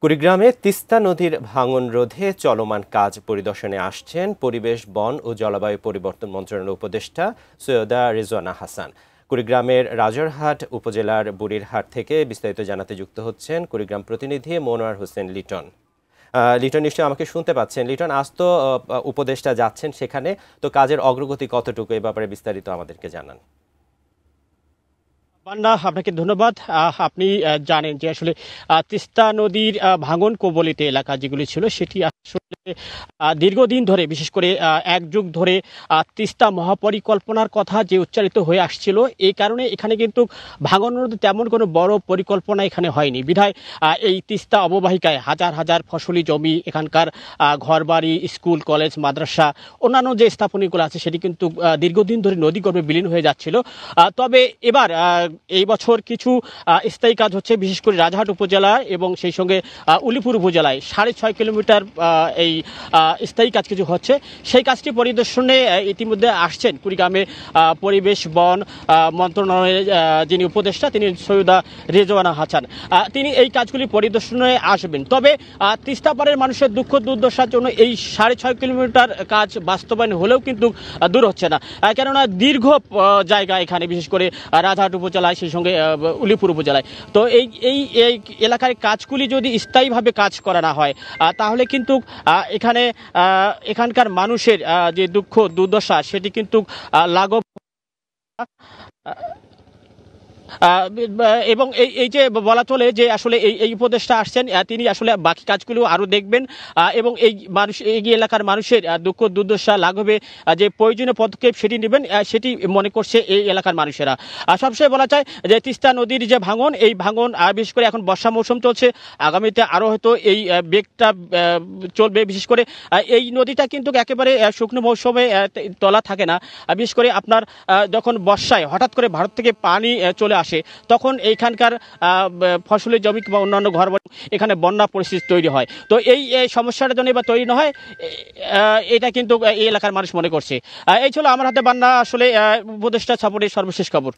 কুড়িগ্রামে তিস্তা নদীর ভাঙন রোধে চলমান কাজ পরিদর্শনে আসছেন পরিবেশ, বন ও জলবায়ু পরিবর্তন মন্ত্রণালয়ের উপদেষ্টা সৈয়দা রেজওয়ানা হাসান। কুড়িগ্রামের রাজারহাট উপজেলার বুড়িরহাট থেকে বিস্তারিত জানাতে যুক্ত হচ্ছেন কুড়িগ্রাম প্রতিনিধি মনোয়ার হোসেন লিটন। লিটন, নিশ্চয়ই আমাকে শুনতে পাচ্ছেন। লিটন, আজ তো উপদেষ্টা যাচ্ছেন সেখানে, তো কাজের অগ্রগতি কতটুকু, এ ব্যাপারে বিস্তারিত আমাদেরকে জানান। আপনাকে ধন্যবাদ। আপনি জানেন যে আসলে তিস্তা নদীর ভাঙন কবলিত এলাকা যেগুলি ছিল সেটি আসলে দীর্ঘদিন ধরে, বিশেষ করে এক যুগ ধরে তিস্তা মহাপরিকল্পনার কথা যে উচ্চারিত হয়ে আসছিল, এই কারণে এখানে কিন্তু ভাঙন রোধে তেমন কোনো বড় পরিকল্পনা এখানে হয়নি। বিধায় এই তিস্তা অববাহিকায় হাজার হাজার ফসলি জমি, এখানকার ঘরবাড়ি, স্কুল, কলেজ, মাদ্রাসা, অন্যান্য যে স্থাপনীগুলো আছে সেটি কিন্তু দীর্ঘদিন ধরে নদীগর্ভে বিলীন হয়ে যাচ্ছিল। তবে এবার এই বছর কিছু স্থায়ী কাজ হচ্ছে, বিশেষ করে রাজারহাট উপজেলা এবং সেই সঙ্গে উলিপুর উপজেলায় 6.5 কিলোমিটার এই স্থায়ী কাজ কিছু হচ্ছে। সেই কাজটি পরিদর্শনে ইতিমধ্যে আসছেন কুড়িগ্রামে পরিবেশ, বন মন্ত্রণালয়ের যিনি উপদেষ্টা, তিনি সৈয়দা রেজওয়ানা হাসান। তিনি এই কাজগুলি পরিদর্শনে আসবেন। তবে তিস্তা পাড়ের মানুষের দুঃখ দুর্দশার জন্য এই 6.5 কিলোমিটার কাজ বাস্তবায়ন হলেও কিন্তু দূর হচ্ছে না, কেননা দীর্ঘ জায়গা এখানে, বিশেষ করে রাজারহাট উপজেলায়, সেই সঙ্গে উলিপুর উপজেলায়। তো এই এলাকার কাজগুলি যদি স্থায়ীভাবে কাজ করা না হয়, তাহলে কিন্তু এখানকার মানুষের যে দুঃখ দুর্দশা সেটি কিন্তু লাঘব। এবং এই যে বলা চলে যে আসলে এই উপদেষ্টা আসছেন, তিনি আসলে বাকি কাজগুলো আরও দেখবেন এবং এই এলাকার মানুষের দুঃখ দুর্দশা লাঘবে যে প্রয়োজনীয় পদক্ষেপ সেটি নেবেন, সেটি মনে করছে এই এলাকার মানুষেরা। সবসময় বলা যায় যে তিস্তা নদীর যে ভাঙন, এই ভাঙন বিশেষ করে এখন বর্ষা মৌসুম চলছে, আগামীতে আরও হয়তো এই বেগটা চলবে। বিশেষ করে এই নদীটা কিন্তু একেবারে শুকনো মৌসুমে তলা থাকে না। বিশেষ করে আপনার যখন বর্ষায় হঠাৎ করে ভারত থেকে পানি চলে আসে, তখন এইখানকার ফসলের জমি বা অন্যান্য ঘর এখানে বন্যা পরিস্থিতি তৈরি হয়। তো এই সমস্যাটা যেন এবার তৈরি না হয়, এটা কিন্তু এই এলাকার মানুষ মনে করছে। এই ছিল আমার হাতে বান্না আসলে উপদেষ্টা সফরের সর্বশেষ খবর।